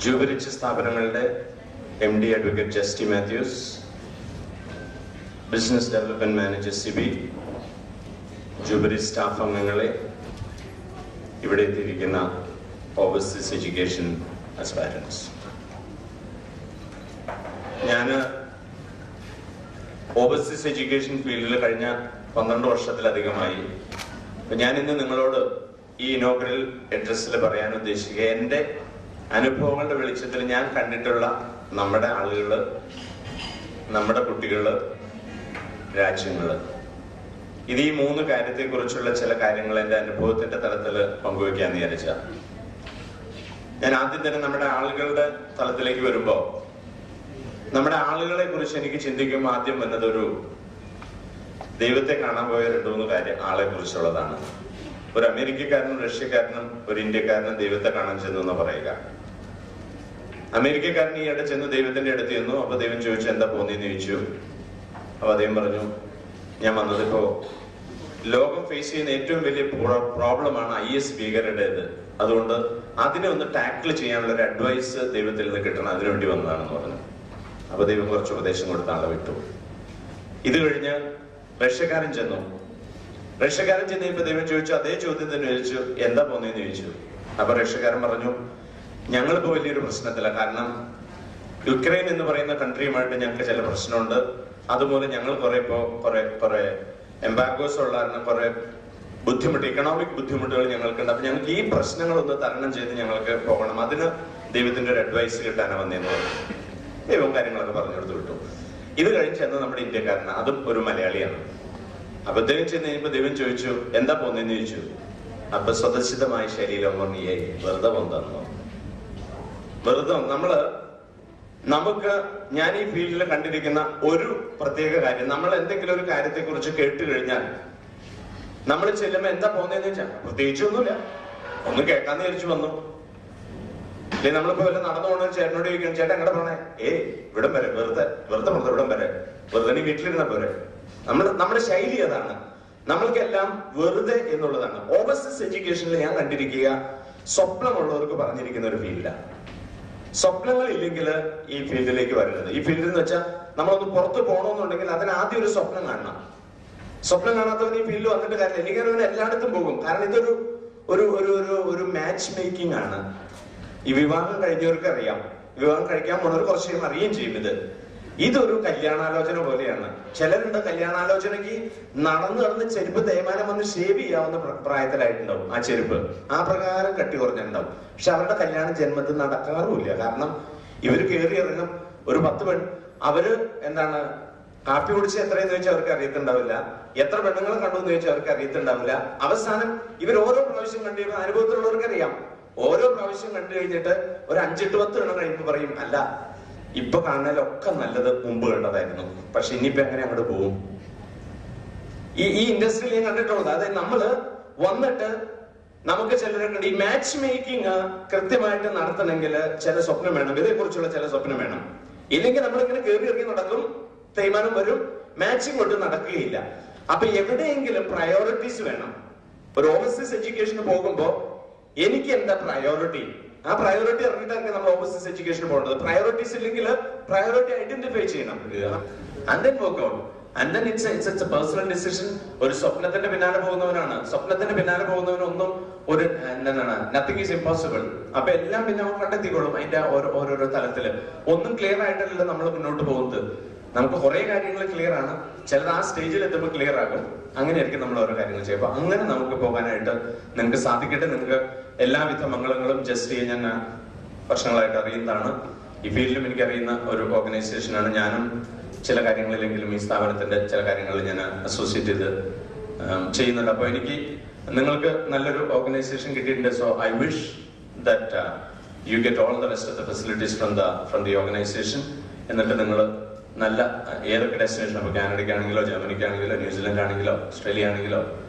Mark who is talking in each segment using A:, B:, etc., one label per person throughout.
A: ജൂബിലിച്ച് സ്ഥാപനങ്ങളുടെ MD advocate Justy Mathews, business development manager Sibi, Jubilee staff അംഗങ്ങളെ, ഇവിടെ എത്തിയിരിക്കുന്ന ഓവർസീസ് എഡ്യൂക്കേഷൻ അസ്പയറൻസ്. ഞാൻ ഓവർസീസ് എഡ്യൂക്കേഷൻ ഫീൽഡിൽ കഴിഞ്ഞ 12 വർഷത്തിലധികമായി. ഞാൻ ഇന്ന് നിങ്ങളോട് ഈ ഇനോഗ്രൽ അഡ്രസ്സിൽ പറയാൻ ഉദ്ദേശിക്കുക എൻ്റെ അനുഭവങ്ങളുടെ വെളിച്ചത്തിൽ ഞാൻ കണ്ടിട്ടുള്ള നമ്മുടെ ആളുകള്, നമ്മുടെ കുട്ടികള്, രാജ്യങ്ങള്, ഇത് ഈ 3 കാര്യത്തെക്കുറിച്ചുള്ള ചില കാര്യങ്ങൾ എൻ്റെ അനുഭവത്തിന്റെ തലത്തിൽ പങ്കുവയ്ക്കാന്ന് വിചാരിച്ച. ഞാൻ ആദ്യം തന്നെ നമ്മുടെ ആളുകളുടെ തലത്തിലേക്ക് വരുമ്പോ, നമ്മുടെ ആളുകളെ കുറിച്ച് എനിക്ക് ചിന്തിക്കുമ്പോൾ ആദ്യം വന്നത് ഒരു ദൈവത്തെ കാണാൻ പോയ 2-3 കാര്യം ആളെ കുറിച്ചുള്ളതാണ്. ഒരു അമേരിക്കക്കാരനും റഷ്യക്കാരനും ഒരു ഇന്ത്യക്കാരനും ദൈവത്തെ കാണാൻ ചെന്നു എന്ന് പറയുക. അമേരിക്കക്കാരൻ ഈ ഇടയിൽ ചെന്ന് ദൈവത്തിന്റെ അടുത്ത് ചെന്നു. അപ്പൊ ദൈവം ചോദിച്ചു, എന്താ പോന്നീന്ന് ചോദിച്ചു. അപ്പൊ അദ്ദേഹം പറഞ്ഞു, ഞാൻ വന്നതിപ്പോ ലോകം ഫേസ് ചെയ്യുന്ന ഏറ്റവും വലിയ പ്രോബ്ലമാണ് IS ഭീകരരുടേത്, അതുകൊണ്ട് അതിനെ ഒന്ന് ടാക്കിൾ ചെയ്യാനുള്ള ഒരു അഡ്വൈസ് ദൈവത്തിൽ നിന്ന് കിട്ടണം, അതിനുവേണ്ടി വന്നതാണെന്ന് പറഞ്ഞു. അപ്പൊ ദൈവം കുറച്ച് ഉപദേശം കൊടുത്ത ആളെ വിട്ടു. ഇത് കഴിഞ്ഞ് റഷ്യക്കാരൻ ചെന്നു. റഷ്യക്കാരൻ ചെന്നപ്പോ ദൈവം ചോദിച്ചു, അതേ ചോദ്യം തന്നെ ചോദിച്ചു, എന്താ പോന്നേന്ന് ചോദിച്ചു. അപ്പൊ റഷ്യക്കാരൻ പറഞ്ഞു, ഞങ്ങളിപ്പോ വലിയൊരു പ്രശ്നത്തില്ല, കാരണം യുക്രൈൻ എന്ന് പറയുന്ന കൺട്രിയുമായിട്ട് ഞങ്ങൾക്ക് ചില പ്രശ്നമുണ്ട്. അതുപോലെ ഞങ്ങൾ കുറെ എംബാർഗോസ് ഉള്ള കുറെ ബുദ്ധിമുട്ട്, ഇക്കണോമിക് ബുദ്ധിമുട്ടുകൾ ഞങ്ങൾക്കുണ്ട്. അപ്പൊ ഞങ്ങൾക്ക് ഈ പ്രശ്നങ്ങളൊന്ന് തരണം ചെയ്ത് ഞങ്ങൾക്ക് പോകണം, അതിന് ദൈവത്തിന്റെ ഒരു അഡ്വൈസ് കിട്ടാനാണ് വന്നതെന്ന് പറഞ്ഞു. ദൈവം കാര്യങ്ങളൊക്കെ പറഞ്ഞു കൊടുത്തു വിട്ടു. ഇത് കഴിഞ്ഞ് ചെന്ന് നമ്മുടെ ഇന്ത്യക്കാരന്, അതും ഒരു മലയാളിയാണ്. അപ്പൊ ദൈവം ചെന്ന് കഴിഞ്ഞപ്പോ ദൈവം ചോദിച്ചു, എന്താ പോന്നേന്ന് ചോദിച്ചു. അപ്പൊ സ്വതസിദ്ധമായ ശരീരം പറഞ്ഞേ വെറുതെ പോന്നോ. വെറുതെ നമുക്ക് ഞാൻ ഈ ഫീൽഡിൽ കണ്ടിരിക്കുന്ന ഒരു പ്രത്യേക കാര്യം, നമ്മൾ എന്തെങ്കിലും ഒരു കാര്യത്തെ കുറിച്ച് കേട്ട് കഴിഞ്ഞാൽ നമ്മൾ ചെല്ലുമ്പോ എന്താ പോന്നേന്ന് വെച്ചാൽ പ്രത്യേകിച്ചൊന്നുമില്ല, ഒന്ന് കേൾക്കാന്ന് വിചാരിച്ചു വന്നു. അല്ലെങ്കിൽ നമ്മളിപ്പോ വല്ല നടന്നു പോകണ ചേട്ടനോട് ചോദിക്കണം, ചേട്ടൻ എങ്ങടെ പോണേ, ഇവിടം വരെ, വെറുതെ ഇവിടം വരെ, വെറുതെ നീ വീട്ടിലിരുന്ന പോരെ. നമ്മുടെ ശൈലി അതാണ്, നമ്മൾക്കെല്ലാം വെറുതെ എന്നുള്ളതാണ്. ഓവർസീസ് എഡ്യൂക്കേഷനിൽ ഞാൻ കണ്ടിരിക്കുക സ്വപ്നമുള്ളവർക്ക് പറഞ്ഞിരിക്കുന്ന ഒരു ഫീൽഡാണ്. സ്വപ്നങ്ങൾ ഇല്ലെങ്കിൽ ഈ ഫീൽഡിലേക്ക് വരരുത്. ഈ ഫീൽഡിൽ എന്ന് വെച്ചാൽ നമ്മളൊന്ന് പുറത്ത് പോകണമെന്നുണ്ടെങ്കിൽ അതിന് ആദ്യം ഒരു സ്വപ്നം കാണണം. സ്വപ്നം കാണാത്തവൻ ഈ ഫീൽഡിൽ വന്നിട്ട് കാര്യമില്ല. എനിക്ക് അവൻ എല്ലായിടത്തും പോകും, കാരണം ഇതൊരു ഒരു ഒരു ഒരു മാച്ച് മേക്കിംഗ് ആണ്. ഈ വിവാഹം കഴിഞ്ഞവർക്ക് അറിയാം, വിവാഹം കഴിക്കാൻ പോണവർ കുറച്ച് അറിയുകയും ചെയ്യും. ഇതൊരു കല്യാണാലോചന പോലെയാണ്. ചിലരുണ്ട് കല്യാണാലോചനയ്ക്ക് നടന്ന് ചെരുപ്പ് തേയ്മാനം വന്ന് ഷേവ് ചെയ്യാവുന്ന പ്രായത്തിലായിട്ടുണ്ടാവും ആ ചെരുപ്പ്, ആ പ്രകാരം കട്ടി കുറഞ്ഞിട്ടുണ്ടാവും. പക്ഷെ അവരുടെ കല്യാണം ജന്മത്തിൽ നടക്കാറുമില്ല. കാരണം ഇവര് കയറി ഇറങ്ങും. ഒരു 10 പെൺ, അവര് കാപ്പി കുടിച്ച് എത്രയെന്ന് ചോദിച്ചാൽ അവർക്ക് അറിയത്തുണ്ടാവില്ല, എത്ര പെണ്ണുങ്ങളെ കണ്ടു എന്ന് ചോദിച്ചാൽ അവർക്ക് അറിയത്തുണ്ടാവില്ല. അവസാനം ഇവർ ഓരോ പ്രാവശ്യം കണ്ടു കഴിയുമ്പോൾ അനുഭവത്തിലുള്ളവർക്ക് അറിയാം, ഓരോ പ്രാവശ്യം കണ്ടു കഴിഞ്ഞിട്ട് ഒരു 5-8-10 എണ്ണം കഴിയുമ്പോൾ പറയും, അല്ല ഇപ്പൊ കാണാനൊക്കെ നല്ലത് മുമ്പ് കണ്ടതായിരുന്നു, പക്ഷെ ഇനിയിപ്പോ എങ്ങനെ അങ്ങോട്ട് പോകും. ഈ ഇൻഡസ്ട്രിയിൽ ഞാൻ കണ്ടിട്ടുള്ളത്, അതായത് നമ്മള് വന്നിട്ട് നമുക്ക് ചിലരൊക്കെ ഈ മാച്ച് മേക്കിംഗ് കൃത്യമായിട്ട് നടത്തണമെങ്കിൽ ചില സ്വപ്നം വേണം, ഇതേക്കുറിച്ചുള്ള ചില സ്വപ്നം വേണം. ഇല്ലെങ്കിൽ നമ്മളിങ്ങനെ കയറി ഇറങ്ങി നടക്കും, തേയ്മാനം വരും, മാച്ചിങ് കൊണ്ട് നടക്കുകയില്ല. അപ്പൊ എവിടെയെങ്കിലും പ്രയോറിറ്റീസ് വേണം. ഒരു ഓവർസീസ് എഡ്യൂക്കേഷന് പോകുമ്പോ എനിക്ക് എന്താ പ്രയോറിറ്റി, ആ പ്രയോറിറ്റി ഇറങ്ങിയിട്ടാണ് നമ്മൾ ഓവർസീസ് എഡ്യൂക്കേഷൻ പോകേണ്ടത്. പ്രയോറിറ്റീസ് ഇല്ലെങ്കിൽ പ്രയോറിറ്റി ഐഡന്റിഫൈ ചെയ്യണം, and then work out, and then it's a personal decision. ഒരു സ്വപ്നത്തിന്റെ പിന്നാലെ പോകുന്നവനാണ്, സ്വപ്നത്തിന്റെ പിന്നാലെ പോകുന്നവനൊന്നും ഒരു നത്തിങ് ഈസ് ഇമ്പോസിബിൾ. അപ്പൊ എല്ലാം പിന്നെ അവൻ കണ്ടെത്തിക്കോളും. അതിന്റെ ഓരോരോ തലത്തില് ഒന്നും ക്ലിയർ ആയിട്ടല്ല നമ്മൾ മുന്നോട്ട് പോകുന്നത്. നമുക്ക് കുറെ കാര്യങ്ങൾ ക്ലിയർ ആണ്, ചിലത് ആ സ്റ്റേജിൽ എത്തുമ്പോൾ ക്ലിയർ ആകും. അങ്ങനെയായിരിക്കും നമ്മൾ ഓരോ കാര്യങ്ങൾ ചെയ്യുമ്പോൾ. അങ്ങനെ നമുക്ക് പോകാനായിട്ട് നിങ്ങൾക്ക് സാധിക്കട്ടെ. നിങ്ങൾക്ക് എല്ലാവിധ മംഗളങ്ങളും. ജസ്റ്റ് ഞാൻ വർഷങ്ങളായിട്ട് അറിയുന്നതാണ്, ഈ ഫീൽഡിലും എനിക്കറിയുന്ന ഒരു ഓർഗനൈസേഷനാണ്. ഞാനും ചില കാര്യങ്ങളിലെങ്കിലും ഈ സ്ഥാപനത്തിന്റെ ചില കാര്യങ്ങളിൽ ഞാൻ അസോസിയേറ്റ് ചെയ്ത് ചെയ്യുന്നുണ്ട്. അപ്പൊ എനിക്ക് നിങ്ങൾക്ക് നല്ലൊരു ഓർഗനൈസേഷൻ കിട്ടിയിട്ടുണ്ട്. So I wish that you get all the rest of the facilities from the organisation. എന്നിട്ട് നിങ്ങൾ നല്ല ഏതൊക്കെ ഡെസ്റ്റിനേഷൻ, അപ്പോൾ കാനഡയ്ക്കാണെങ്കിലോ ജർമ്മനിക്കാണെങ്കിലോ ന്യൂസിലൻഡ് ആണെങ്കിലോ ഓസ്ട്രേലിയ ആണെങ്കിലോ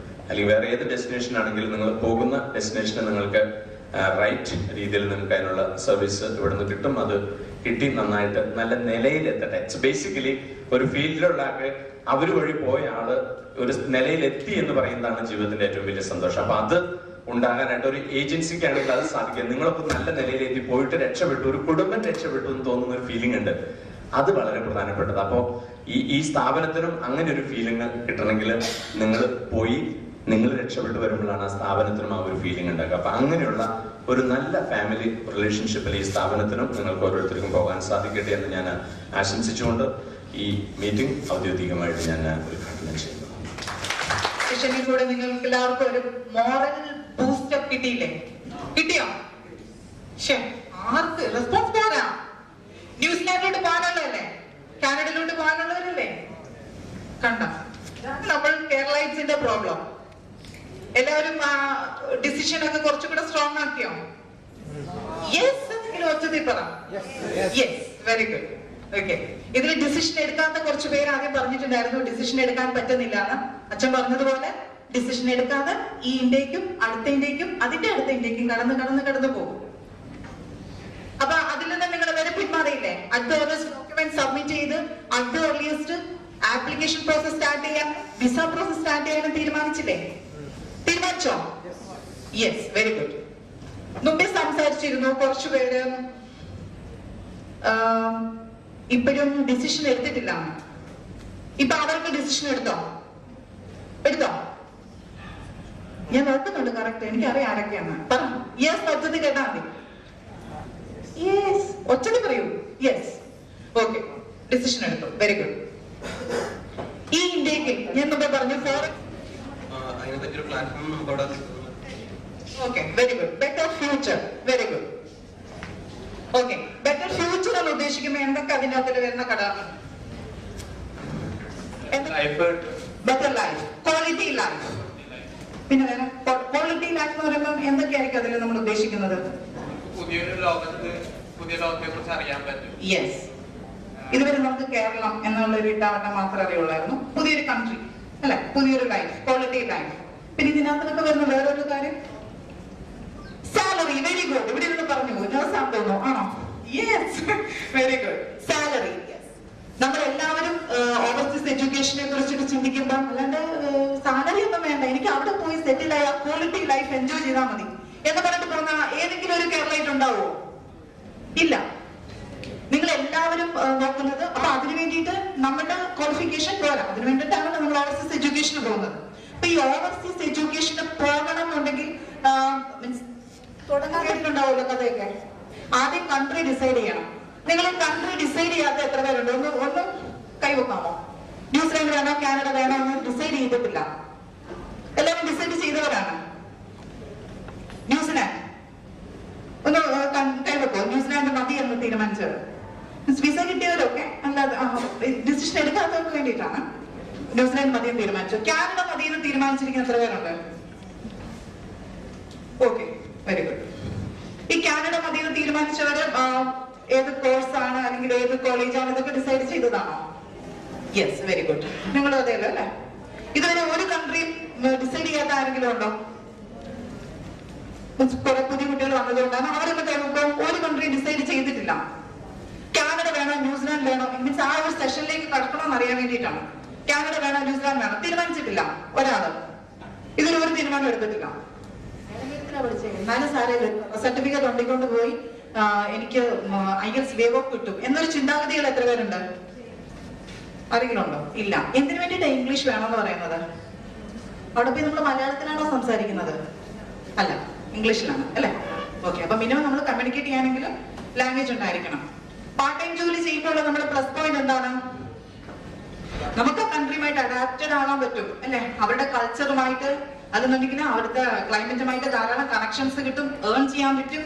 A: അല്ലെങ്കിൽ വേറെ ഏത് ഡെസ്റ്റിനേഷൻ ആണെങ്കിലും നിങ്ങൾ പോകുന്ന ഡെസ്റ്റിനേഷന് നിങ്ങൾക്ക് റൈറ്റ് രീതിയിൽ നിങ്ങൾക്ക് അതിനുള്ള സർവീസ് ഇവിടുന്ന് കിട്ടും. അത് കിട്ടി നന്നായിട്ട് നല്ല നിലയിലെത്തട്ടെ. ഇറ്റ്സ് ബേസിക്കലി ഒരു ഫീൽഡിലുള്ള അവർ വഴി പോയ ആള് ഒരു നിലയിലെത്തി എന്ന് പറയുന്നതാണ് ജീവിതത്തിന്റെ ഏറ്റവും വലിയ സന്തോഷം. അപ്പൊ അത് ഉണ്ടാകാനായിട്ട് ഒരു ഏജൻസിക്കാണെങ്കിൽ അത് സാധിക്കും. നിങ്ങളൊക്കെ നല്ല നിലയിലെത്തി പോയിട്ട് രക്ഷപ്പെട്ടു, ഒരു കുടുംബം രക്ഷപ്പെട്ടു എന്ന് തോന്നുന്ന ഒരു ഫീലിംഗ് ഉണ്ട്. അത് വളരെ പ്രധാനപ്പെട്ടത്. അപ്പോ ഈ സ്ഥാപനത്തിനും അങ്ങനെ ഒരു ഫീലിംഗ് കിട്ടണമെങ്കിൽ നിങ്ങൾ പോയി നിങ്ങൾ രക്ഷപ്പെട്ടു വരുമ്പോഴാണ് ആ സ്ഥാപനത്തിനും ആ ഒരു ഫീലിംഗ് ഉണ്ടാക്കുക. അപ്പൊ അങ്ങനെയുള്ള ഒരു നല്ല ഫാമിലി റിലേഷൻഷിപ്പിൽ ഈ സ്ഥാപനത്തിനും നിങ്ങൾക്ക് ഓരോരുത്തർക്കും പോകാൻ സാധിക്കട്ടെ എന്ന് ഞാൻ ആശംസിച്ചുകൊണ്ട് ഈ മീറ്റിംഗ് ഔദ്യോഗികമായിട്ട് ഞാൻ ഉദ്ഘാടനം ചെയ്യുന്നു.
B: കൂടെ നിങ്ങൾക്ക് എല്ലാവർക്കും ഒരു മോറൽ ബൂസ്റ്റപ്പ് കിട്ടിയില്ലേ? കിട്ടിയോ? ആർക്ക് റെസ്പോൺസ് പോരാ? ന്യൂസിലാൻഡിലോട്ട് പോകാനുള്ളതല്ലേ, കാനഡയിലോട്ട് പോകാനുള്ളവരല്ലേ? കണ്ട നമ്മൾ കേരളൈറ്റ്സിന്റെ പ്രോബ്ലം. എല്ലാവരും ആ ഡിസിഷൻ ഒക്കെ കുറച്ചുകൂടെ സ്ട്രോങ് ആക്കിയോ? യെസ് എന്നെങ്കിലും ഒച്ചത്തിൽ പറ. Yes, very good. ഓക്കെ, ഇതിൽ ഡിസിഷൻ എടുക്കാത്ത കുറച്ച് പേര് ആദ്യം പറഞ്ഞിട്ടുണ്ടായിരുന്നു ഡിസിഷൻ എടുക്കാൻ പറ്റുന്നില്ല എന്ന്. അച്ഛൻ പറഞ്ഞതുപോലെ ഡിസിഷൻ എടുക്കാതെ ഈ ഇന്ത്യക്കും അടുത്ത ഇന്ത്യക്കും അതിന്റെ അടുത്ത ഇന്ത്യക്കും കടന്നു പോകും. അപ്പൊ അതിൽ നിന്ന് നിങ്ങൾ വരെ പിന്മാറിയില്ലേ? At the earliest document submit ചെയ്ത് at the earliest application process start ചെയ്യാൻ, വിസ പ്രോസസ് സ്റ്റാർട്ട് ചെയ്യാനും തീരുമാനിച്ചില്ലേ? തീരുമാനിച്ചോ? Yes, very good. മുമ്പേ സംസാരിച്ചിരുന്നു കുറച്ചു പേര് ഇപ്പോഴും ഡിസിഷൻ എടുത്തിട്ടില്ല. ഇപ്പൊ അവർക്ക് ഡിസിഷൻ എടുത്തോ? ഞാൻ നോക്കുന്നുണ്ട് കറക്റ്റ്, എനിക്കറിയാം ആരൊക്കെയാണ്. പറ. യെസ്, ഒച്ചത്തിൽ കേട്ടാ മതി. യെസ്, ഒച്ചത്തിൽ പറയൂ. യെസ്, ഓക്കെ, ഡിസിഷൻ എടുത്തു. Very good. ഈ ഇന്ത്യക്ക് ഞാൻ മുമ്പേ പറഞ്ഞു okay, very good. Better future, very good. Okay, better future എന്ന് ഉദ്ദേശിക്കുമ്പോൾ എന്തൊക്കെ അതിന്റെ അകത്തിൽ വരുന്ന ഘടകം? Better life, quality life. പിന്നെ വേറെ ക്വാളിറ്റി ലൈഫ് എന്ന് പറയുമ്പോൾ എന്തൊക്കെയായിരിക്കും അതിൽ നമ്മൾ ഉദ്ദേശിക്കുന്നത്?
C: പുതിയ ലോകത്തെ കുറിച്ച് അറിയാൻ പറ്റും.
B: യെസ്, ഇതുവരെ നമുക്ക് കേരളം എന്നുള്ള ഒരു ഇട്ടാവട്ടം മാത്രമേ അറിയുള്ളായിരുന്നു. പുതിയൊരു കൺട്രി അല്ലെ, പുതിയൊരു ലൈഫ്, ക്വാളിറ്റി ലൈഫ്. പിന്നെ ഇതിനകത്തൊക്കെ വരുന്ന വേറൊരു കാര്യം സാലറി. Very good. ഇവിടെ ഇരുന്ന് പറഞ്ഞു നഴ്സാൻ തോന്നുന്നു, ആണോ? Yes, very good. സാലറി. നമ്മളെല്ലാവരും ഓവർസീസ് എഡ്യൂക്കേഷനെ കുറിച്ചിട്ട് ചിന്തിക്കുമ്പോൾ അല്ലാണ്ട് സാലറി ഒന്നും വേണ്ട, എനിക്ക് അവിടെ പോയി സെറ്റിൽ ആയ ക്വാളിറ്റി ലൈഫ് എൻജോയ് ചെയ്താൽ മതി എന്ന് പറഞ്ഞിട്ട് പോകുന്ന ഏതെങ്കിലും ഒരു കേരളമായിട്ട് ഉണ്ടാവുമോ? ഇല്ല. നിങ്ങൾ എല്ലാവരും നോക്കുന്നത് അപ്പൊ അതിനു വേണ്ടിയിട്ട് നമ്മുടെ ക്വാളിഫിക്കേഷൻ പോരാ. അതിനു വേണ്ടിയിട്ടാണ് നമ്മൾ ഓവർസീസ് എഡ്യൂക്കേഷന് പോകുന്നത്. അപ്പൊ ഈ ഓവർസീസ് എഡ്യൂക്കേഷന് പോകണം എന്നുണ്ടെങ്കിൽ മീൻസ് തുടങ്ങാൻ കേട്ടിട്ടുണ്ടാവുമല്ലോ കഥയൊക്കെ. ആദ്യം കൺട്രി ഡിസൈഡ് ചെയ്യണം. നിങ്ങൾ കൺട്രി ഡിസൈഡ് ചെയ്യാത്ത എത്ര പേരുണ്ട്? ഒന്ന് കൈവെക്കാമോ? ന്യൂസിലാൻഡ് വേണോ കാനഡ വേണോ എന്ന് ഡിസൈഡ് ചെയ്തിട്ടില്ല. എല്ലാവരും ഡിസൈഡ് ചെയ്തവരാണ്. ന്യൂസിലാൻഡ് ഒന്ന് കൈവെക്കോ? ന്യൂസിലാൻഡ് മതി എന്ന് തീരുമാനിച്ചത്. വിസ കിട്ടിയവരൊക്കെ അല്ലാതെ ഡിസിഷൻ എടുക്കാത്തവർക്ക് വേണ്ടിയിട്ടാണ് ന്യൂസിലാൻഡ് മതി എന്ന് തീരുമാനിച്ചു. കാനഡ മതി എന്ന് തീരുമാനിച്ചിരിക്കുന്ന എത്ര പേരുണ്ട്? Okay, very good. ഈ കാനഡ മതി എന്ന് തീരുമാനിച്ചവര് ഏത് കോഴ്സാണ് അല്ലെങ്കിൽ ഏത് കോളേജാണ് ഇതൊക്കെ ഡിസൈഡ് ചെയ്തതാണോ? Yes, very good. നിങ്ങളും അതേല്ലോ അല്ലെ? ഇതുവരെ ഒരു കൺട്രിയും ഡിസൈഡ് ചെയ്യാത്ത ആരെങ്കിലും ഉണ്ടോ? കുറെ പുതിയ കുട്ടികൾ വന്നതുകൊണ്ടാണ് അവരൊക്കെ കഴിയുമ്പോൾ ഒരു കൺട്രി ഡിസൈഡ് ചെയ്തിട്ടില്ല. കാനഡ വേണോ ന്യൂസിലാൻഡ് വേണോ മീൻസ് ആ ഒരു സെഷനിലേക്ക് കടക്കണമെന്ന് അറിയാൻ വേണ്ടിയിട്ടാണ്. കാനഡ വേണോ ന്യൂസിലാൻഡ് വേണോ തീരുമാനിച്ചിട്ടില്ല ഒരാള്. ഇതിലൊരു തീരുമാനം എടുത്തിട്ടില്ല. എന്നാലും സാറേ സർട്ടിഫിക്കറ്റ് കൊണ്ടിക്കൊണ്ട് പോയി എനിക്ക് IELTS വേവ് ഓഫ് കിട്ടും എന്നൊരു ചിന്താഗതികൾ എത്ര പേരുണ്ട്? ആരെങ്കിലും ഉണ്ടോ? ഇല്ല. എന്തിനു വേണ്ടിയിട്ടാണ് ഇംഗ്ലീഷ് വേണമെന്ന് പറയുന്നത്? അവിടെ പോയി നമ്മൾ മലയാളത്തിലാണോ സംസാരിക്കുന്നത്? അല്ല, ഇംഗ്ലീഷിലാണ് അല്ലെ? ഓക്കെ, അപ്പൊ മിനിമം നമ്മൾ കമ്മ്യൂണിക്കേറ്റ് ചെയ്യാനെങ്കിലും ലാംഗ്വേജ് ഉണ്ടായിരിക്കണം. പാർട്ട് ടൈം ജോലി ചെയ്യുമ്പോൾ നമ്മുടെ പ്ലസ് പോയിന്റ് എന്താണ്? നമുക്ക് കൺട്രിയുമായിട്ട് അഡാപ്റ്റഡ് ആകാൻ പറ്റും അല്ലെ? അവരുടെ കൾച്ചറുമായിട്ട് അതെന്നുണ്ടെങ്കിൽ അവിടുത്തെ ക്ലൈമറ്റുമായിട്ട് ധാരാളം കണക്ഷൻസ് കിട്ടും, ഏൺ ചെയ്യാൻ പറ്റും.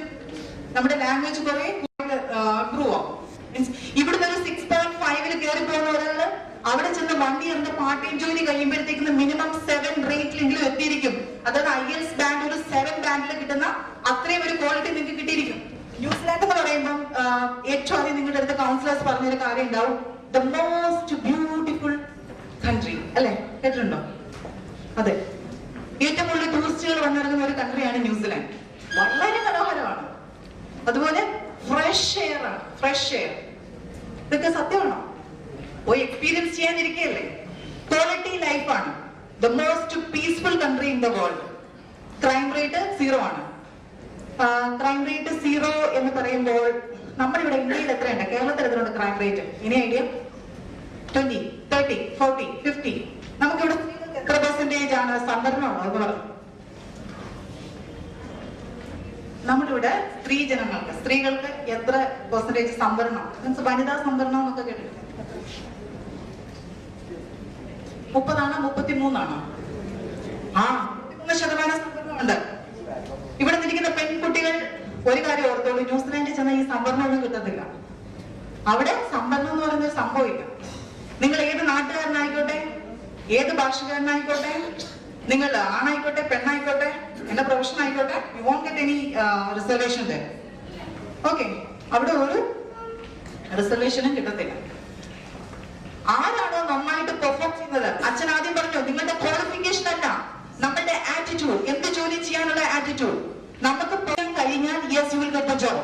B: നമ്മുടെ ലാംഗ്വേജ് കുറെ ഇംപ്രൂവ് ആവും. മീൻസ് ഇവിടുന്ന് ഒരു 6.5 കയറി പോകുന്ന ഒരാള് അവിടെ ചെന്ന് 1 ഇയറിന്റെ പാർട്ട് ടൈം ജോലി കഴിയുമ്പോഴത്തേക്ക് മിനിമം 7 റേറ്റിലെങ്കിലും എത്തിയിരിക്കും. അതായത് IELTS ബാൻഡ് ഒരു 7 ബാൻഡിൽ കിട്ടുന്ന അത്രയും ഒരു ക്വാളിറ്റി നിങ്ങൾക്ക് കിട്ടിയിരിക്കും. ന്യൂസിലാൻഡ് എന്ന് പറയുമ്പോൾ ഏറ്റവും ആദ്യം നിങ്ങളുടെ അടുത്ത് കൗൺസിലേഴ്സ് പറഞ്ഞൊരു കാര്യം ഉണ്ടാവും, ദ മോസ്റ്റ് ബ്യൂട്ടിഫുൾ കൺട്രി അല്ലെ? കേട്ടിട്ടുണ്ടോ? അതെ, ഏറ്റവും കൂടുതൽ ടൂറിസ്റ്റുകൾ വന്നിറങ്ങുന്ന ഒരു കൺട്രിയാണ് ന്യൂസിലാൻഡ്. വളരെ മനോഹരമാണ്. അതുപോലെ ഫ്രഷ് എയർ ആണ്. ഫ്രഷ് എയർ ഇതൊക്കെ സത്യമാണോ? പോയി എക്സ്പീരിയൻസ് ചെയ്യാനിരിക്കുകയല്ലേ? ക്വാളിറ്റി ലൈഫാണ്. The most peaceful country in the world. Crime rate 0 ആണ്. ക്രൈം റേറ്റ് 0 എന്ന് പറയുമ്പോൾ നമ്മളിവിടെ ഇന്ത്യയിൽ എത്രയുണ്ട്, കേരളത്തിൽ എത്രയുണ്ട് ക്രൈം റേറ്റ്? ഇനി ഐഡിയ? 20, 30, 40, 50. നമുക്കിവിടെ എത്ര പെർസെന്റേജ് ആണ് സംവരണമുള്ളത് എന്ന് പറഞ്ഞു? നമ്മളിവിടെ സ്ത്രീകൾക്ക് എത്ര പെർസെന്റേജ് സംവരണം, മീൻസ് വനിതാ സംവരണം എന്നൊക്കെ കേട്ടിട്ടുണ്ട്? 30 ആണോ 33 ആണോ? 33% സംവരണമുണ്ട്. ഇവിടെ നിൽക്കുന്ന പെൺകുട്ടികൾ ഒരു കാര്യം ഓർത്തോളൂ, ന്യൂസിലാൻഡിൽ ചെന്ന ഈ സംവരണം ഒന്നും കിട്ടത്തില്ല. അവിടെ സംവരണം എന്ന് പറയുന്ന ഒരു സംഭവമില്ല. നിങ്ങൾ ഏത് നാട്ടുകാരനായിക്കോട്ടെ, ഏത് ഭാഷകാരനായിക്കോട്ടെ, നിങ്ങൾ ആണായിക്കോട്ടെ പെണ്ണായിക്കോട്ടെ, എന്റെ പ്രൊഫഷൻ ആയിക്കോട്ടെ, you won't get any reservation there. Okay, അവിടെ ഒരു റിസർവേഷനും കിട്ടത്തില്ല. ആരാണോ നന്നായിട്ട് പെർഫോം ചെയ്യുന്നത്, അച്ഛൻ ആദ്യം പറഞ്ഞു നിങ്ങളുടെ ക്വാളിഫിക്കേഷൻ അല്ല, നമ്മളുടെ ആറ്റിറ്റ്യൂഡ്, എന്ത് ജോലി ചെയ്യാനുള്ള ആറ്റിറ്റ്യൂഡ്. നമുക്ക് പറയാൻ കഴിഞ്ഞാൽ yes you will get A job.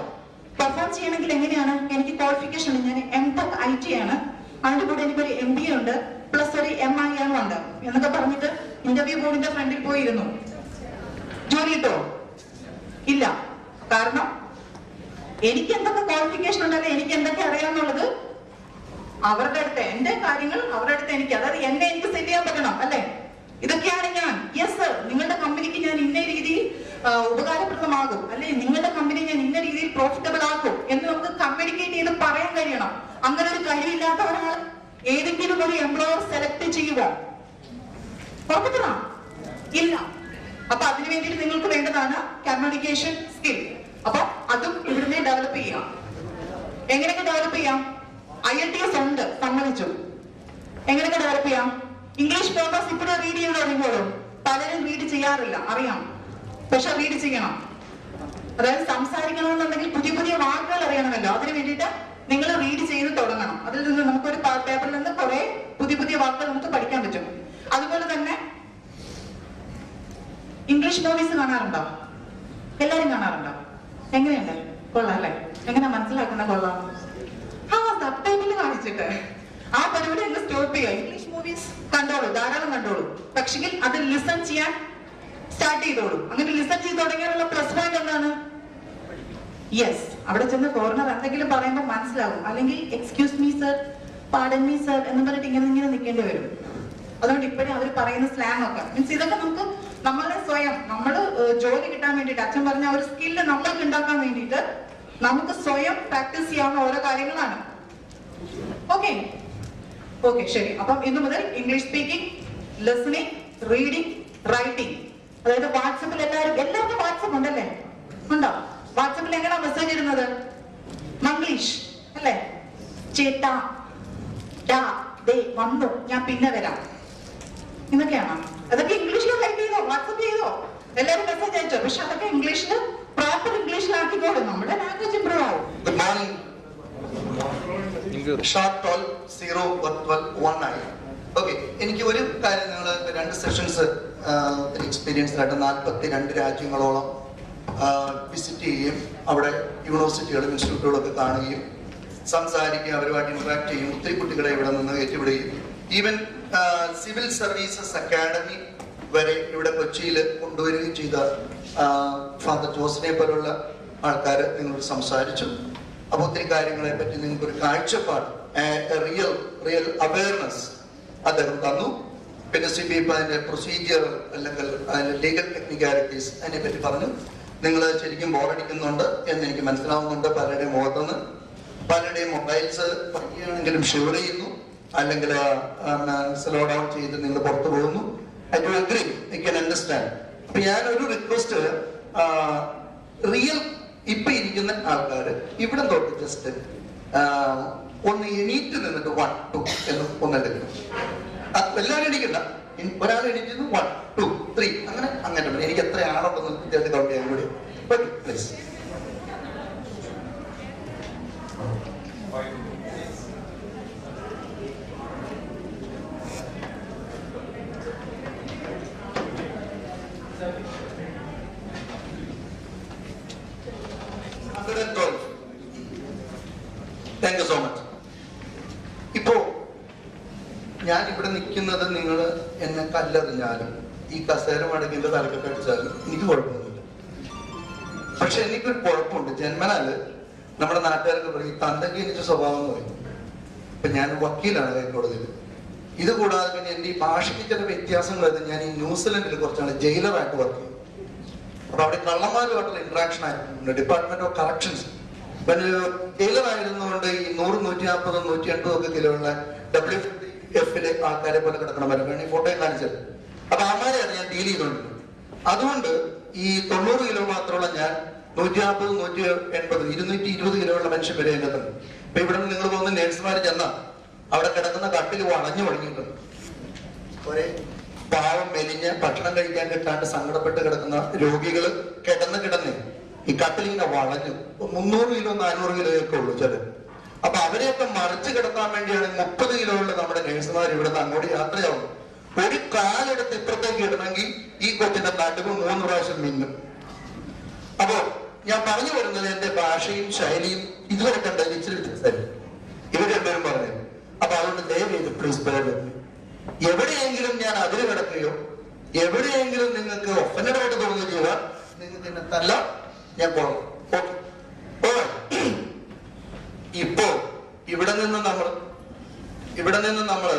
B: Perform ചെയ്യണമെങ്കിൽ എങ്ങനെയാണ്? എനിക്ക് ക്വാളിഫിക്കേഷൻ ഉണ്ട്, ഞാൻ M.Tech IT ആണ്, അതിന്റെ കൂടെ എനിക്കൊരു MBA ഉണ്ട്, പ്ലസ് ഒരു MIM ഉണ്ട് എന്നൊക്കെ പറഞ്ഞിട്ട് ഇന്റർവ്യൂ ബോർഡിന്റെ ഫ്രണ്ടിൽ പോയിരുന്നു. ജോലി കിട്ടോ? ഇല്ല. കാരണം എനിക്ക് എന്തൊക്കെ ക്വാളിഫിക്കേഷൻ ഉണ്ടല്ലേ, എനിക്ക് എന്തൊക്കെ അറിയാമെന്നുള്ളത് അവരുടെ അടുത്ത്, എന്റെ കാര്യങ്ങൾ അവരുടെ അടുത്ത് എനിക്ക്, അതായത് എനിക്ക് സെറ്റ് ചെയ്യാൻ പറ്റണം അല്ലെ? ഇതൊക്കെയാണ് ഞാൻ. യെസ് സർ, നിങ്ങളുടെ കമ്പനിക്ക് ഞാൻ ഇന്ന രീതിയിൽ ഉപകാരപ്രദമാകും, അല്ലെ നിങ്ങളുടെ കമ്പനി ഞാൻ ഇന്ന രീതിയിൽ പ്രോഫിറ്റബിൾ ആക്കും എന്ന് നമുക്ക് കമ്മ്യൂണിക്കേറ്റ് ചെയ്ത് പറയാൻ കഴിയണം. അങ്ങനെ ഒരു കഴിവില്ലാത്ത ഒരാൾ ഏതെങ്കിലും ഒരു എംപ്ലോയർ സെലക്ട് ചെയ്യുക ഇല്ല. അപ്പൊ അതിനു വേണ്ടിയിട്ട് നിങ്ങൾക്ക് വേണ്ടതാണ് കമ്മ്യൂണിക്കേഷൻ സ്കിൽ. അപ്പൊ അതും ഇവിടുന്ന് ഡെവലപ്പ് ചെയ്യാം. എങ്ങനെയൊക്കെ ഡെവലപ്പ് ചെയ്യാം? IELTS ഉണ്ട്, സമ്മതിച്ചു. എങ്ങനെയൊക്കെ ഡെവലപ്പ് ചെയ്യാം? ഇംഗ്ലീഷ് പേപ്പേഴ്സ് ഇപ്പോഴും റീഡ് ചെയ്ത് തുടങ്ങിയോളും. പലരും റീഡ് ചെയ്യാറില്ല, അറിയാം, പക്ഷെ റീഡ് ചെയ്യണം. അതായത് സംസാരിക്കണമെന്നുണ്ടെങ്കിൽ പുതിയ പുതിയ വാക്കുകൾ അറിയണമല്ലോ, അതിന് വേണ്ടിയിട്ട് നിങ്ങൾ റീഡ് ചെയ്ത് തുടങ്ങണം. അതിൽ നിന്ന് നമുക്കൊരു പേപ്പറിൽ നിന്ന് കുറെ പുതിയ പുതിയ വാക്കുകൾ നമുക്ക് പഠിക്കാൻ പറ്റും. അതുപോലെ തന്നെ ഇംഗ്ലീഷ് മൂവീസ് കാണാറുണ്ടോ? എല്ലാരും കാണാറുണ്ടോ? എങ്ങനെയുണ്ട്? കൊള്ളാം അല്ലെ? എങ്ങനെ മനസ്സിലാക്കുന്ന കൊള്ളാം? സബ്ടൈറ്റിൽ കാണിച്ചിട്ട് ആ പരിപാടി അങ്ങ് സ്റ്റോപ്പ് ചെയ്യുക. ഇംഗ്ലീഷ് മൂവീസ് കണ്ടോളൂ, ധാരാളം കണ്ടോളൂ, പക്ഷെങ്കിൽ അത് ലിസൺ ചെയ്യാൻ സ്റ്റാർട്ട് ചെയ്തോളൂ. അങ്ങനെ ലിസൺ ചെയ്ത് തുടങ്ങിയാലുള്ള പ്ലസ് പോയിന്റ് എന്താണ്? യെസ്, അവിടെ ചെന്ന് ഫോറിനർ എന്തെങ്കിലും പറയുമ്പോൾ മനസ്സിലാവും. അല്ലെങ്കിൽ excuse me sir, pardon me sir എന്ന് പറഞ്ഞിട്ട് ഇങ്ങനെ നിൽക്കേണ്ടി വരും. അതുകൊണ്ട് ഇപ്പോഴും അവർ പറയുന്ന സ്ലാങ് ഒക്കെ മീൻസ് ഇതൊക്കെ നമുക്ക് നമ്മളെ സ്വയം ജോലി കിട്ടാൻ വേണ്ടിയിട്ട്, അച്ഛൻ പറഞ്ഞ ഒരു സ്കില്ല് നമ്മൾക്ക് ഉണ്ടാക്കാൻ വേണ്ടിയിട്ട് നമുക്ക് സ്വയം പ്രാക്ടീസ് ചെയ്യാവുന്ന ഓരോ കാര്യങ്ങളാണ്. ഓക്കെ ശരി. അപ്പം ഇന്നു മുതൽ English speaking, listening, reading, writing. അതായത് വാട്സപ്പിൽ എല്ലാവർക്കും വാട്സപ്പ് ഉണ്ടല്ലേ? ഉണ്ടോ? വാട്സപ്പിൽ എങ്ങനെയാ മെസ്സേജ് ഇടുന്നത്? മംഗ്ലീഷ് അല്ലേ? ചേട്ടാ, ഡാ, ദേ വന്നു, ഞാൻ പിന്നെ വരാം, ഇതൊക്കെയാണോ? അതൊക്കെ ഇംഗ്ലീഷിൽ ടൈപ്പ് ചെയ്തോ, വാട്സപ്പ് ചെയ്തോ, എല്ലാവരും മെസ്സേജ് അയച്ചോ. പക്ഷെ അതൊക്കെ ഇംഗ്ലീഷിൽ പ്രോപ്പർ ഇംഗ്ലീഷിലാക്കിക്കോളും, നമ്മുടെ ലാംഗ്വേജ് ഇംപ്രൂവ് ആവും.
D: Good morning. Sharp 12, 0, 12, 1 ആയി. ഓക്കെ, എനിക്ക് ഒരു കാര്യം, നിങ്ങൾ 2 സെഷൻസ് എക്സ്പീരിയൻസ് ആയിട്ട് 42 രാജ്യങ്ങളോളം വിസിറ്റ് ചെയ്യുകയും അവിടെ യൂണിവേഴ്സിറ്റികളും ഇൻസ്റ്റിറ്റ്യൂട്ടുകളൊക്കെ കാണുകയും സംസാരിക്കുകയും അവരുമായിട്ട് ഇന്ററാക്ട് ചെയ്യും. ഒത്തിരി കുട്ടികളെ ഇവിടെ നിന്ന് ഏറ്റുവിടുകയും ഈവൻ സിവിൽ സർവീസസ് അക്കാഡമി വരെ ഇവിടെ കൊച്ചിയിൽ കൊണ്ടുവരികയും ചെയ്ത ഫാദർ ജോസിനെ പോലുള്ള ആൾക്കാർ നിങ്ങളോട് സംസാരിച്ചു. അപ്പൊ ഒത്തിരി കാര്യങ്ങളെ പറ്റി നിങ്ങൾക്കൊരു കാഴ്ചപ്പാട്, റിയൽ അവയർനെസ് അദ്ദേഹം തന്നു. പിന്നെ CBIP അതിന്റെ പ്രൊസീജിയർ അല്ലെങ്കിൽ അതിന്റെ ലീഗൽ ടെക്നിക്കാലിറ്റീസ് അതിനെ പറ്റി പറഞ്ഞു. നിങ്ങൾ ശരിക്കും ബോറടിക്കുന്നുണ്ട് എന്ന് എനിക്ക് മനസ്സിലാവുന്നുണ്ട്. പലരുടെയും മുഖത്തുനിന്ന്, പലരുടെയും മൊബൈൽസ് പറയുകയാണെങ്കിലും ഷിവർ ചെയ്യുന്നു, അല്ലെങ്കിൽ സ്ലോ ഡൗൺ ചെയ്ത് നിങ്ങൾ പുറത്തു പോകുന്നു. I do agree, I can understand. അപ്പൊ ഞാനൊരു റിക്വസ്റ്റ്, റിയൽ ഇപ്പൊ ഇരിക്കുന്ന ആൾക്കാർ ഇവിടെ തൊട്ട് ജസ്റ്റ് ഒന്ന് എണീറ്റ് നിന്നിട്ട് 1, 2 എന്ന് ഒന്നെടുക്കണം. എല്ലാവരും എണീക്കണ്ട, ഒരാൾ എണീറ്റ് 1, 2, 3 അങ്ങനെ എനിക്ക് എത്ര ആളുണ്ടെന്ന് കൃത്യമായിട്ട് കൗണ്ട് ചെയ്യാൻ കൂടി. Okay please. Thank you so much. ഇപ്പോ ഞാൻ ഇവിടെ നിൽക്കുന്നത്, നിങ്ങൾ എന്നെ കല്ലെറിഞ്ഞാലും ഈ കസേര മടക്കി എന്റെ തലക്കൊക്കെ അടിച്ചാലും എനിക്ക് കുഴപ്പമൊന്നുമില്ല. പക്ഷെ എനിക്കൊരു കുഴപ്പമുണ്ട്. ജന്മനാല് നമ്മുടെ നാട്ടുകാരൊക്കെ പറയും തന്തയ്ക്ക് എനിക്ക് സ്വഭാവം എന്ന് പറയും. ഇപ്പൊ ഞാൻ വക്കീലാണ് ഹൈക്കോടതിയിൽ. ഇത് കൂടാതെ പിന്നെ എന്റെ ഈ ഭാഷയ്ക്ക് ചില വ്യത്യാസങ്ങളായത് ഞാൻ ഈ ന്യൂസിലൻഡിൽ കുറച്ചാണ് ജയിലറായിട്ട് വർക്ക് ചെയ്യും. അപ്പൊ അവിടെ കള്ളന്മാരുമായിട്ടുള്ള ഇന്ററാക്ഷൻ ആയിരുന്നു. ഡിപ്പാർട്ട്മെന്റ് ഓഫ് കറക്ഷൻസ് ജയിലർ ആയിരുന്നുകൊണ്ട് ഈ 100, 140, 180 ഒക്കെ കിലോ ഉള്ള WFിലെ ആൾക്കാരെ പോലെ കിടക്കണമായിരുന്നു. ഈ ഫോട്ടോയും കാണിച്ചത്. അപ്പൊ ആമാരെയാണ് ഞാൻ ഡീൽ ചെയ്തുകൊണ്ടിരുന്നത്. അതുകൊണ്ട് ഈ 90 കിലോ മാത്രമുള്ള ഞാൻ 140, 180, 220 കിലോ ഉള്ള മനുഷ്യൻ വരെ എത്തുന്നു. ഇപ്പൊ ഇവിടെ നിന്ന് നിങ്ങൾ പോകുന്ന നേഴ്സുമാർ ചെന്നാൽ അവിടെ കിടക്കുന്ന കട്ടിൽ വളഞ്ഞു തുടങ്ങിയിട്ടുണ്ട്. ഒരേ പാവം മെലിഞ്ഞ് ഭക്ഷണം കഴിക്കാൻ കിട്ടാണ്ട് സങ്കടപ്പെട്ട് കിടക്കുന്ന രോഗികള് കിടന്ന് ഈ കട്ടിലിങ്ങനെ വളഞ്ഞു 300 കിലോ 400 കിലോ ഒക്കെ ഉള്ളൂ ചില. അപ്പൊ അവരെയൊക്കെ മറിച്ച് കിടത്താൻ വേണ്ടിയാണ് 30 കിലോ ഉള്ള നമ്മുടെ നേഴ്സുമാർ ഇവിടുന്ന് അങ്ങോട്ട് യാത്രയാവുന്നു. ഒരു കാലെടുത്ത് ഇപ്പുറത്തേക്ക് ഇടണമെങ്കിൽ ഈ കൊച്ചിന്റെ നടുവ് 3 പ്രാവശ്യം മിന്നും. അപ്പോ ഞാൻ പറഞ്ഞു വരുന്നത് എന്റെ ഭാഷയും ശൈലിയും ഇതുവരെ കണ്ടത് ഇച്ചിരി വ്യത്യാസമായിരുന്നു. ഇവർ രണ്ടുപേരും പറഞ്ഞു. അപ്പൊ അതുകൊണ്ട് ദയവേത് പ്ലീസ് ബെയർ. എവിടെയെങ്കിലും ഞാൻ അതിര് കിടക്കുകയോ എവിടെയെങ്കിലും നിങ്ങൾക്ക് ഒഫൻഡായിട്ട് തോന്നുകയോ ചെയ്താൽ നിങ്ങൾക്ക് എന്നെ തല്ല, ഞാൻ പോകാം. ഇപ്പോ ഇവിടെ നിന്ന് നമ്മൾ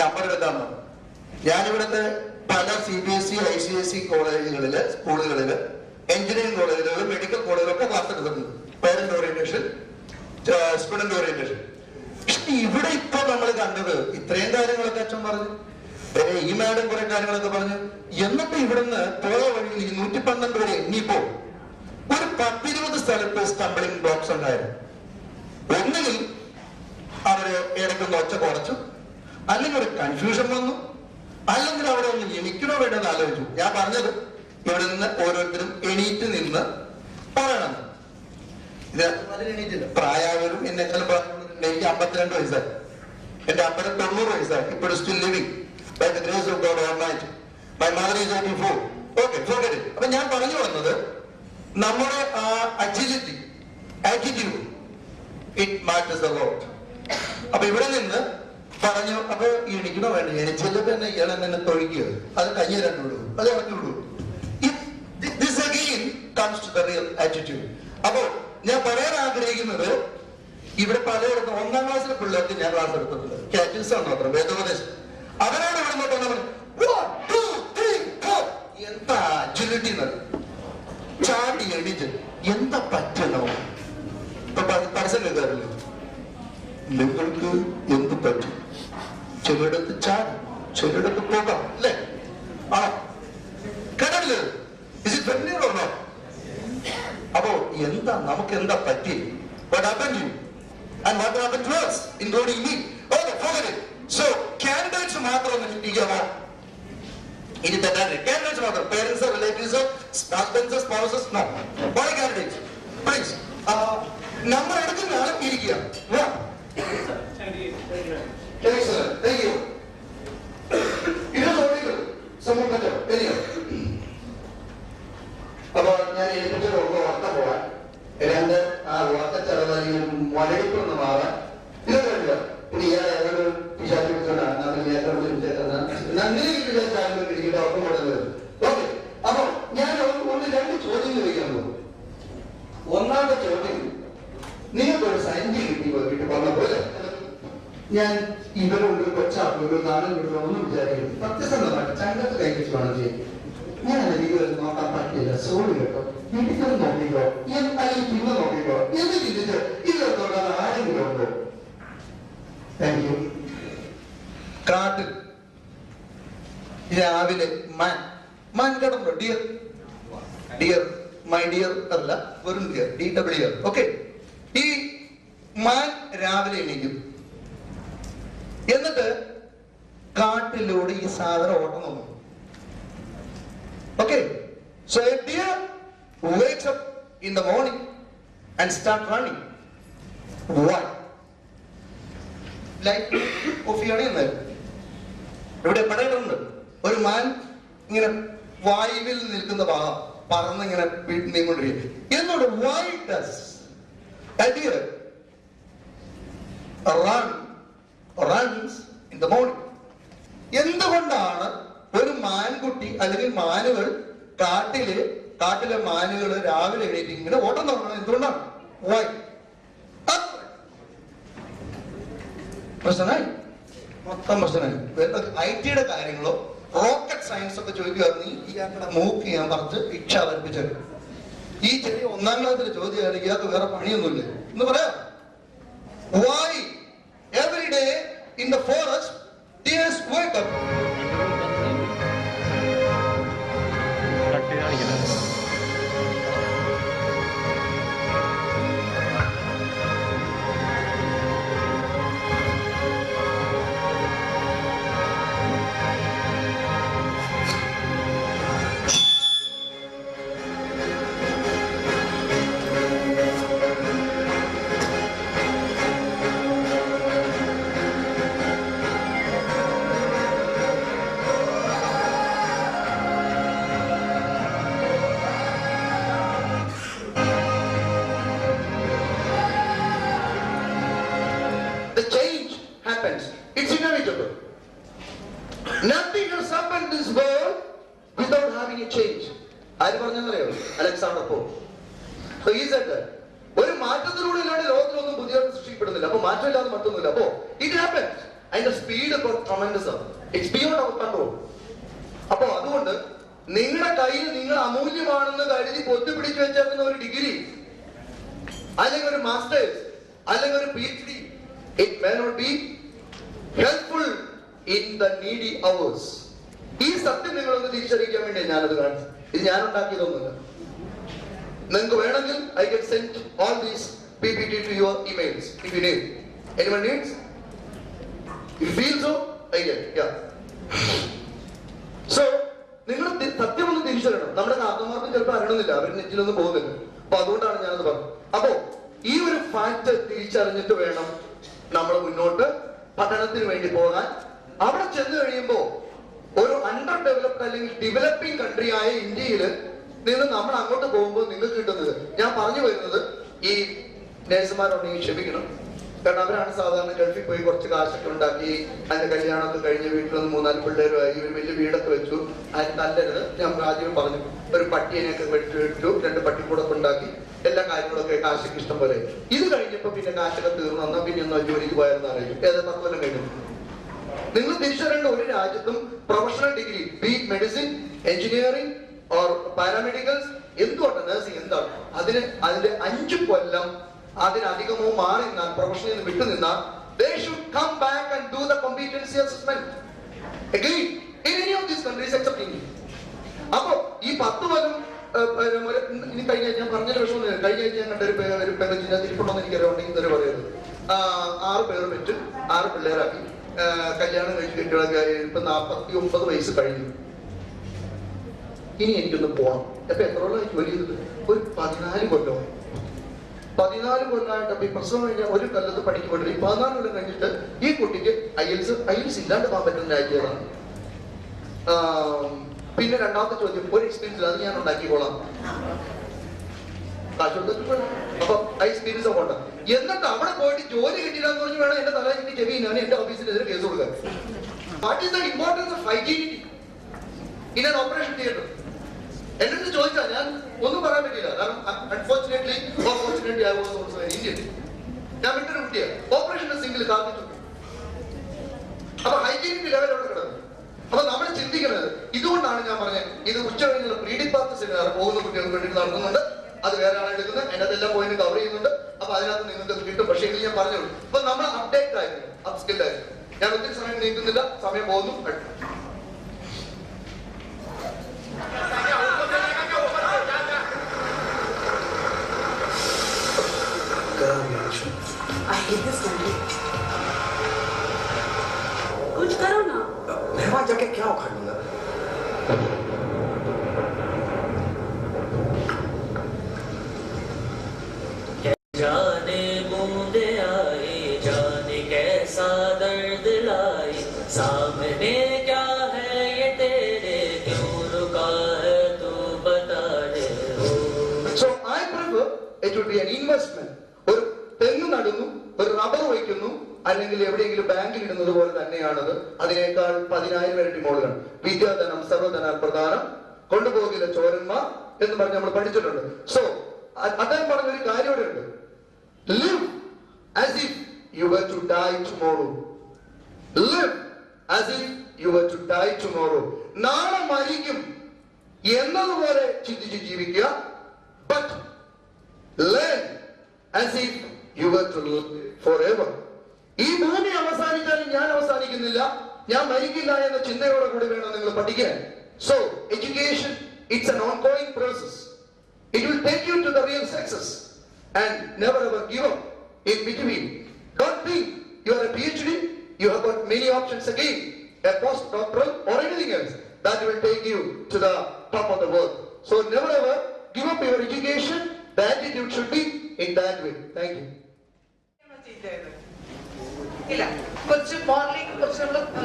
D: നമ്പർ എടുക്കാൻ പറഞ്ഞു. ഞാനിവിടുത്തെ പല CBSE, ICSE കോളേജുകളില്, സ്കൂളുകളില്, എഞ്ചിനീയറിംഗ് കോളേജുകളിൽ, മെഡിക്കൽ കോളേജിലൊക്കെ ക്ലാസ് എടുത്തിട്ടുണ്ട്. Parent orientation, student orientation. ഇവിടെ ഇപ്പൊ നമ്മൾ കണ്ടത് ഇത്രയും കാര്യങ്ങളൊക്കെ അച്ഛൻ പറഞ്ഞു, ഈ മാഡം കുറെ കാര്യങ്ങളൊക്കെ പറഞ്ഞു. എന്നിട്ട് ഇവിടുന്ന് പോയ വഴിയിൽ 112 വരെ ഇനിയിപ്പോ ഒരു 10-20 സ്ഥലത്ത് സ്റ്റംബ്ലിംഗ് ബ്ലോക്സ് ഉണ്ടായിരുന്നു. ഒന്നുകിൽ അവര് ഇടയ്ക്കൊന്ന് ഒച്ച കുറച്ചു, അല്ലെങ്കിൽ ഒരു കൺഫ്യൂഷൻ വന്നു, അല്ലെങ്കിൽ അവിടെ ഒന്ന് എണീക്കണോ വേണ്ടെന്ന് ആലോചിച്ചു. ഞാൻ പറഞ്ഞത് ഇവിടെ നിന്ന് ഓരോരുത്തരും എണീറ്റ് നിന്ന് പറയണം. ഇത് എണീറ്റില്ല. പ്രായമായവരും എന്നെക്കാളും എനിക്ക് 52 വയസ്സായി. എന്റെ അപ്പന് 90 വയസ്സായി. ഇപ്പോഴും still living by the grace of God almighty. My mother is 84. Okay, forget it. അപ്പൊ ഞാൻ പറഞ്ഞു വന്നത് നമ്മുടെ ആ agility, attitude, it matters a lot. അപ്പൊ ഇവിടെ നിന്ന് പറഞ്ഞു, അപ്പൊ എണീക്കണോ വേണ്ട, എണിച്ചല്ലോ തന്നെ ഇയാൾ എന്നെ തൊഴിക്കുക, അത് കയ്യെ രണ്ടുവിടൂ, അത് ഇറക്കി വിടൂ. This again comes to the real attitude. അപ്പോ ഞാൻ പറയാൻ ആഗ്രഹിക്കുന്നത്, ഇവിടെ പലയിടത്തും 1ാം ക്ലാസ്സിലെ പിള്ളേർക്ക് ഞാൻ ക്ലാസ് എടുത്തിട്ടുണ്ട്. കാറ്റഗിസം മാത്രം, വേദോപദേശം. അവരോട് ഇവിടെ നോക്കാൻ എന്താ അജിലിറ്റി എന്നറിയും. ചാടി എണീറ്റ് എന്താ പറ്റണോ? ഇപ്പൊ പരസ്യം കേൾക്കാറില്ല, നിങ്ങൾക്ക് എന്ത് പറ്റും? ചിലയിടത്ത് ചാടി, ചിലയിടത്ത് പോകാം, അല്ലേ? ആണോ? കേട്ടില്ലേ? അപ്പോ എന്താ നമുക്ക് എന്താ പറ്റി? What happened to you? And what happened to us, including me? Okay, forget it. So, candidates മാത്രം ചിന്തിക്കാമോ? ഇനി തെറ്റാണ്. Candidates മാത്രം, parents, relatives, husbands, spouses, no. Only candidates. Please. Number എടുക്കുന്ന ആൾ ഇരിക്കുക. Excellent. Thank you. ഇത് ചോദിക്കും സമൂഹത്തിലോ എനിയോ? അപ്പൊ ഞാൻ എനിക്കൊരു വാർത്ത പോവാൻ രണ്ട് ആ വാർത്ത ചെറുതായി മലയിപ്പൊന്ന് മാറാൻ ഇത് കഴിയില്ല. ഇനി ഞാൻ ഏതൊരു പിശാചി വിളിച്ചോണ്ടാണ് എനിക്ക് ഉറക്കം കൊടുത്തത്. ഓക്കെ, അപ്പൊ ഞാൻ 1-2 ചോദ്യങ്ങൾ ചോദിക്കാൻ പോകും. ഒന്നാമത്തെ ചോദ്യം, നിങ്ങൾക്കൊരു സൈൻറ്റി കിട്ടി പറഞ്ഞ പോലെ ഞാൻ ഇവരുണ്ട് കൊച്ചാക്കും നാളും കിട്ടുമെന്ന് വിചാരിക്കുന്നു. സത്യസന്ധമായിട്ട് ചങ്കത്ത് കൈവച്ച് വേണം ചെയ്യാൻ. ഞാൻ എനിക്ക് നോക്കാൻ പറ്റില്ല, സോറി കേട്ടോ, വീട്ടിൽ നോക്കിക്കോ, അല്ലെങ്കിൽ പിന്നെ നോക്കിക്കോ എന്ന് ചിന്തിച്ച് ഇതിലത്തോടെ ആരെങ്കിലും ഉണ്ടോ? Thank you. കാട്ടിൽ രാവിലെ മാൻ കിടന്നു. ഡിയർ മൈ ഡിയർ അല്ല, വെറും ഡിയർ, DWR. ഓക്കെ, ഈ മാൻ രാവിലെ എണീക്കും. എന്നിട്ട് കാട്ടിലൂടെ ഈ സാധനം ഓട്ടം നോക്കും. Okay, so a deer wakes up in the morning and start running. Why? Like ഒഫിയാണ് എന്നായിരുന്നു ഇവിടെ പടയിലുണ്ട്. ഒരു മാൻ ഇങ്ങനെ വായുവിൽ നിൽക്കുന്ന ഭാഗം പറന്നിങ്ങനെ നീങ്ങൊണ്ടിരിക്കും. എന്നോട് why does a deer runs in the morning? എന്തുകൊണ്ടാണ് ഒരു മാൻകുട്ടി അല്ലെങ്കിൽ മാനുകൾ കാട്ടിലെ മാനുകൾ രാവിലെ എണീറ്റ് ഇങ്ങനെ ഓട്ടം തുടങ്ങണം. എന്തുകൊണ്ടാണ്? പ്രശ്നമായി, മൊത്തം പ്രശ്നമായി. IT കാര്യങ്ങളോ റോക്കറ്റ് സയൻസ് ഒക്കെ ചോദിക്കുകയായിരുന്നു. ഇയാളുടെ മൂക്ക് ഞാൻ പറിച്ച് ഇച്ഛ വർപ്പിച്ചത്. ഈ ചെറിയ 1ാം ക്ലാസ്സിലെ ചോദ്യമാണ്. ഇയാൾക്ക് വേറെ പണിയൊന്നുമില്ല എന്ന് പറയാം. Why every day in the forest deers wake up? It's inevitable. Nothing has happened in this world without having a change. ആര് പറഞ്ഞെന്നറിയോ? Alexander Paul. So he said that ഒരു മാറ്റത്തിലൂടെ ഇല്ലാതെ ലോകത്തിലൊന്നും പുതിയ സൃഷ്ടിക്കപ്പെടുന്നില്ല. അപ്പൊ മാറ്റമില്ലാതെ മറ്റൊന്നുമില്ല. അപ്പോ it happens. അതിന്റെ സ്പീഡ് ട്രമൻഡസ് ആണ്. It's beyond our control. അപ്പൊ അതുകൊണ്ട് നിങ്ങളുടെ കയ്യിൽ നിങ്ങൾ അമൂല്യമാണെന്ന് കരുതി പൊത്തിപ്പിടിച്ചു വെച്ചേക്കുന്ന ഒരു ഡിഗ്രി അല്ലെങ്കിൽ ഒരു മാസ്റ്റേഴ്സ് അല്ലെങ്കിൽ ഒരു PhD, it may not be helpful in the needy hours. ഈ സത്യം നിങ്ങളൊന്ന് തിരിച്ചറിയിക്കാൻ വേണ്ടി ഞാനത് കാണിച്ചു. ഇത് ഞാൻ ഉണ്ടാക്കിയതൊന്നുമില്ല. നിങ്ങൾക്ക് വേണമെങ്കിൽ I can send all these PPT to your emails if you need. Anyone needs? If you feel so, I get. Yeah. So നിങ്ങൾ സത്യം ഒന്ന് തിരിച്ചറിയണം. നമ്മുടെ കാക്കമാർക്ക് ചിലപ്പോൾ അറിയണമെന്നില്ല, അവർ നെറ്റിലൊന്നും പോകുന്നില്ല. അപ്പൊ അതുകൊണ്ടാണ് ഞാനത് പറഞ്ഞത്. അപ്പോ ഈ ഒരു ഫാക്ട് തിരിച്ചറിഞ്ഞിട്ട് വേണം നമ്മൾ മുന്നോട്ട് പഠനത്തിന് വേണ്ടി പോകാൻ. അവിടെ ചെന്ന് കഴിയുമ്പോ ഒരു അണ്ടർ ഡെവലപ്ഡ് അല്ലെങ്കിൽ ഡെവലപ്പിംഗ് കൺട്രി ആയ ഇന്ത്യയിൽ നിന്ന് നമ്മൾ അങ്ങോട്ട് പോകുമ്പോൾ നിങ്ങൾക്ക് കിട്ടുന്നത്, ഞാൻ പറഞ്ഞു വരുന്നത്, ഈ നേഴ്സുമാരുണ്ടെങ്കിൽ ക്ഷമിക്കണം. കാരണം അവരാണ് സാധാരണ ഗൾഫിൽ പോയി കുറച്ച് കാശൊക്കെ ഉണ്ടാക്കി അതിന്റെ കല്യാണമൊക്കെ കഴിഞ്ഞ് വീട്ടിലൊന്ന് 3-4 പിള്ളേരുമായി ഒരു വലിയ വീടൊക്കെ വെച്ചു. അതിന് തല്ലരുത്. ഞാൻ ആദ്യം പറഞ്ഞു, ഒരു പട്ടിയെയൊക്കെ വെച്ചു 2 പട്ടിക്കൂടൊക്കെ ഉണ്ടാക്കി എല്ലാ കാര്യങ്ങളൊക്കെ കാശൊക്കെ ഇഷ്ടം പോലെ. ഇത് കഴിഞ്ഞപ്പോ പിന്നെ കാശൊക്കെ തീർന്നു വന്നാൽ പിന്നെ ഒന്ന് ജോലിക്ക് പോയാലെന്ന് അറിയും. 10 കൊല്ലം കഴിഞ്ഞു. നിങ്ങൾ തിരിച്ചറിയേണ്ട ഒരു രാജ്യത്തും professional degree, B medicine, engineering or paramedicals, എന്തുകൊണ്ട് നഴ്സിംഗ്, എന്താണ് അതിന്റെ 5 കൊല്ലം അതിനധികമോ മാറി നിന്നാൽ, പ്രൊഫഷനിൽ നിന്ന് വിട്ടു നിന്നാൽ, they should come back and do the competency assessment again in any of these countries except India. അപ്പോ ഈ 10 കൊല്ലം ഇനി കഴിഞ്ഞ ഞാൻ പറഞ്ഞ വിഷയം, കഴിഞ്ഞ ആഴ്ച ഞാൻ കണ്ട ഒരു പെങ്കൊച്ചിനെ തിരിപ്പുണ്ടോന്ന് എനിക്കറിയാം. ഇന്നലെ പറയുന്നത് 6 പേർ വെച്ച് 6 പിള്ളേരാക്കി കല്യാണം കഴിച്ച് കുട്ടികളൊക്കെ ഇപ്പൊ 49 വയസ്സ് കഴിഞ്ഞു. ഇനി എനിക്കൊന്ന് പോകണം. അപ്പൊ എത്ര കൊല്ലമായി ജോലി ചെയ്തത്? ഒരു 14 കൊല്ലം. 14 കൊല്ലമായിട്ട് ഈ പ്രസവം കഴിഞ്ഞാൽ ഒരു കൊല്ലത്ത് പഠിക്കപ്പെട്ടു. ഈ 14 കൊല്ലം കഴിഞ്ഞിട്ട് ഈ കുട്ടിക്ക് IELTS ഇല്ലാണ്ട് പോകാൻ പറ്റുന്ന രാജ്യമാണ്. പിന്നെ രണ്ടാമത്തെ ചോദ്യം, ഒരു എക്സ്പീരിയൻസ് അത് ഞാൻ ഉണ്ടാക്കിക്കോളാം. കാശ് കൊടുത്തിട്ട് അപ്പൊ എക്സ്പീരിയൻസ് പോട്ടെ. എന്നിട്ട് അവിടെ പോയിട്ട് ജോലി കിട്ടിയില്ലെന്ന് പറഞ്ഞ് വേണം എന്റെ തലയിൽ ചെവി ഞാൻ എന്റെ ഓഫീസിനെതിരെ കേസ് കൊടുക്കാൻ. What is the importance of hygienity in an operation theatre? എന്റെ അടുത്ത് ചോദിച്ചാൽ ഞാൻ ഒന്നും പറയാൻ പറ്റില്ല. കാരണം unfortunately I was also an Indian. ഞാൻ വിട്ടൊരു കുട്ടിയാണ്. ഓപ്പറേഷൻ സിംഗിൾ കാത്തിട്ടു. അപ്പൊ ഹൈജീനിക് ലെവൽ അവിടെ കിടന്നു. അപ്പൊ നമ്മൾ ചിന്തിക്കുന്നത്, ഇതുകൊണ്ടാണ് ഞാൻ പറഞ്ഞത്, ഇത് ഉച്ച കഴിഞ്ഞുള്ള പ്രീഡിപ്പാർട്ട് സെമിനാർ പോകുന്ന കുട്ടികൾക്ക് വേണ്ടി നടക്കുന്നുണ്ട്. അത് വേറെ ആളെ എടുക്കുന്നത്, എന്റെ അതെല്ലാം പോയിന്റ് കവർ ചെയ്യുന്നുണ്ട്. അപ്പൊ അതിനകത്ത് നിങ്ങൾക്ക് കിട്ടും. പക്ഷേ എങ്കിൽ ഞാൻ പറഞ്ഞോളൂ, അപ്പൊ നമ്മൾ അപ്ഡേറ്റ് ആയിരുന്നു, അപ്സ്കിൽഡ് ആയിരുന്നു. ഞാൻ ഒത്തിരി സമയം നീക്കുന്നില്ല, സമയം പോകുന്നു.
E: I hate this country. कुछ करो ना.
F: मेहमान जाके क्या उखाड़ लूंगा?
G: जाने बूंदे आए, जाने कैसा दर्द लाए, सामने क्या है ये तेरे, क्यों रुका है तू बता दे.
D: So I prefer it would be an investment. ഒരു തെങ്ങ് നടുന്നു, ഒരു റബ്ബർ വയ്ക്കുന്നു,
H: അല്ലെങ്കിൽ എവിടെയെങ്കിലും ബാങ്കിൽ ഇടുന്നത് പോലെ തന്നെയാണത്. അതിനേക്കാൾ 10,000 ഇരട്ടി മോളുകൾ. വിദ്യാധനം സർവ്വധനാൽ പ്രധാനം, കൊണ്ടുപോകില്ല ചോരന്മാർ എന്ന് പറഞ്ഞ് നമ്മൾ പഠിച്ചിട്ടുണ്ട്. സോ അദ്ദേഹം പറഞ്ഞൊരു കാര്യം ഇവിടെ ഉണ്ട്. Live as if you were to die tomorrow. Live as if you were to die tomorrow. നാളെ മരിക്കും എന്നതുപോലെ ചിന്തിച്ച് ജീവിക്കുക. But learn as if you were to live forever. ഈ ഭൂമി അവസാനിച്ചാലും ഞാൻ അവസാനിക്കുന്നില്ല, ഞാൻ മരിക്കില്ല എന്ന ചിന്തയോടെ കൂടി വേണം നിങ്ങൾ പഠിക്കാൻ. So education, it's an ongoing process. It will take you to the real success. And never ever give up in between. Don't think you are a PhD, you have got many options again, a postdoctoral or anything else that will take you to the top of the world. So never ever give up your education. The attitude should be in that way. Thank you.
B: ഇല്ല, കുറച്ച് modelling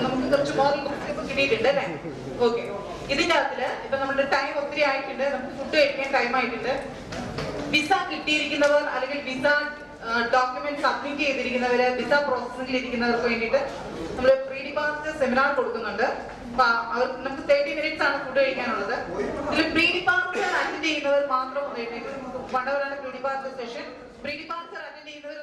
B: നമുക്ക് കുറച്ച് model കിട്ടിയിട്ടുണ്ട് അല്ലേ? Okay, ഇതിന്റെ അകത്തില് ഇപ്പൊ നമ്മുടെ time ഒത്തിരി ആയിട്ടുണ്ട്, നമുക്ക് ഫുഡ് കഴിക്കാൻ ടൈം ആയിട്ടുണ്ട്. വിസ കിട്ടിയിരിക്കുന്നവർ അല്ലെങ്കിൽ വിസ ഡോക്യുമെന്റ് സബ്മിറ്റ് ചെയ്തിരിക്കുന്നവര്, വിസ പ്രോസസ്സിംഗിൽ ഇരിക്കുന്നവർക്ക് വേണ്ടിയിട്ട് നമ്മൾ പ്രീ ഡിപ്പാർച്ചർ സെമിനാർ കൊടുക്കുന്നുണ്ട്. അവർക്ക് നമുക്ക് 30 minutes ആണ് ഫുഡ് കഴിക്കാനുള്ളത്. ഇതിൽ പ്രീ ഡിപ്പാർച്ചർ അറ്റൻഡ് ചെയ്യുന്നവർ മാത്രം വണ്ടവരാണ് pre departure session. Pre departure attend ചെയ്യുന്നവർ